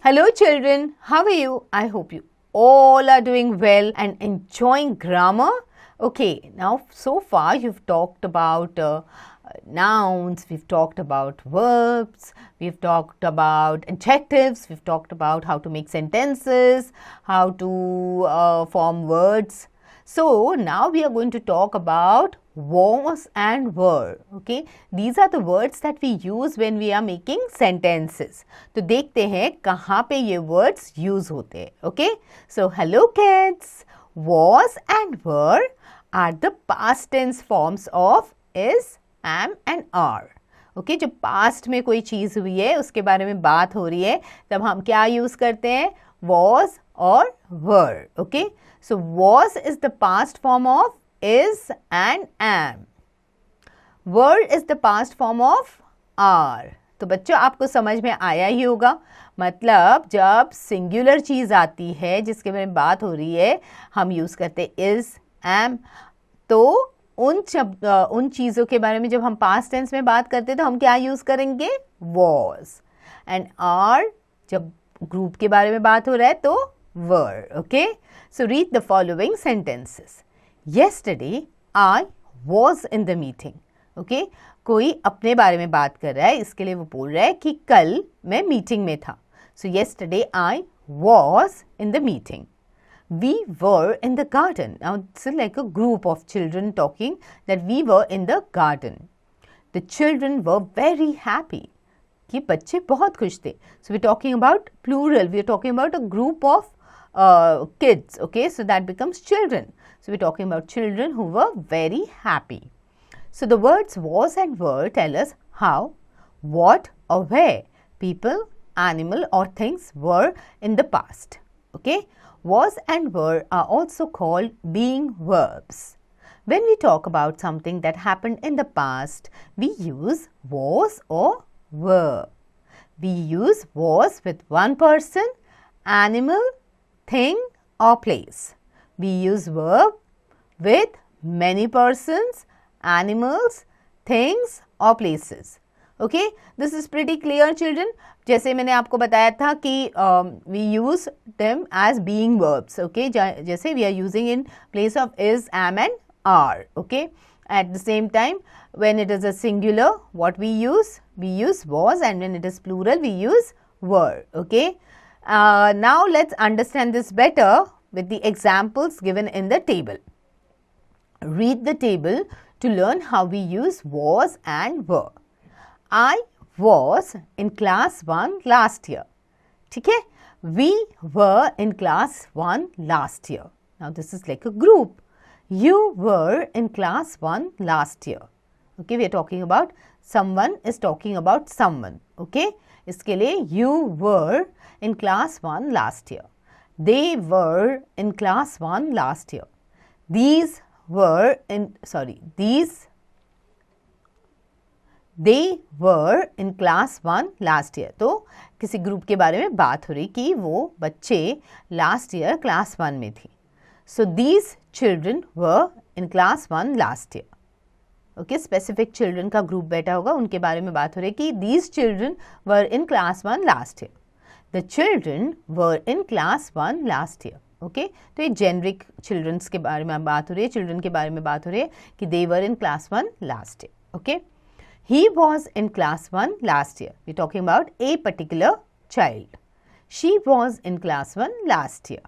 Hello children, how are you? I hope you all are doing well and enjoying grammar. Okay, now so far you've talked about nouns, we've talked about verbs, we've talked about adjectives, we've talked about how to make sentences, how to form words. So now we are going to talk about was and were. Okay, these are the words that we use when we are making sentences. तो देखते हैं कहाँ पे ये words use होते हैं. Okay, so hello kids. Was and were are the past tense forms of is, am and are. Okay जब past में कोई चीज़ हुई है उसके बारे में बात हो रही है तब हम क्या यूज़ करते हैं was और were. Okay so was is the past form of is and am. were is the past form of are. तो बच्चों आपको समझ में आया ही होगा. मतलब जब सिंगुलर चीज़ आती है जिसके बारे में बात हो रही है हम यूज़ करते is, am. तो उन चीज़ों के बारे में जब हम पास्ट टेंस में बात करते हैं तो हम क्या यूज़ करेंगे was. एंड are जब ग्रुप के बारे में बात हो रहा है तो were. Okay so read the following sentences. Yesterday I was in the meeting. Okay कोई अपने बारे में बात कर रहा है इसके लिए वो बोल रहा है कि कल मैं मीटिंग में था. सो yesterday I was in the meeting. We were in the garden. Now it's like a group of children talking that we were in the garden. The children were very happy. कि बच्चे बहुत खुश थे. So we're talking about plural. We're talking about a group of kids. Okay, so that becomes children. So we're talking about children who were very happy. So the words was and were tell us how, what or where people, animal or things were in the past. Okay. Was and were are also called being verbs. When we talk about something that happened in the past, we use was or were. We use was with one person, animal, thing or place. We use verb with many persons, animals, things or places. Okay, this is pretty clear children. जैसे मैंने आपको बताया था कि we use them as being verbs. Okay, जैसे we are using in place of is, am and are. Okay, at the same time when it is a singular what we use was, and when it is plural we use were. Okay, now let's understand this better with the examples given in the table. Read the table to learn how we use was and were. I was in class 1 last year. ठीक है? We were in class 1 last year. Now this is like a group. You were in class 1 last year. Okay, we are talking about someone is talking about someone. Okay, इसके लिए you were in class 1 last year. They were in class 1 last year. They were in class 1 last year. तो किसी group के बारे में बात हो रही कि वो बच्चे लास्ट ईयर क्लास 1 में थी. So these children were in class 1 last year. Okay, specific children का ग्रुप बैठा होगा उनके बारे में बात हो रही कि these children were in class 1 last year. The children were in class 1 last year. Okay, तो ये generic children's के बारे में बात हो रही है, children के बारे में बात हो रही है कि they were in class 1 last year. Okay. He was in class 1 last year. We're talking about a particular child. She was in class 1 last year.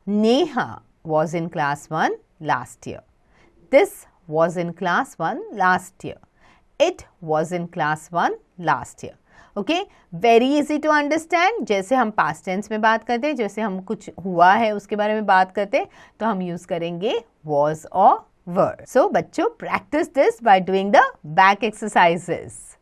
Neha was in class 1 last year. This was in class 1 last year. It was in class 1 last year. Okay, very easy to understand. जैसे हम past tense में बात करते हैं, जैसे हम कुछ हुआ है उसके बारे में बात करते हैं तो हम यूज़ करेंगे was or were. So बच्चों practice this by doing the back exercises.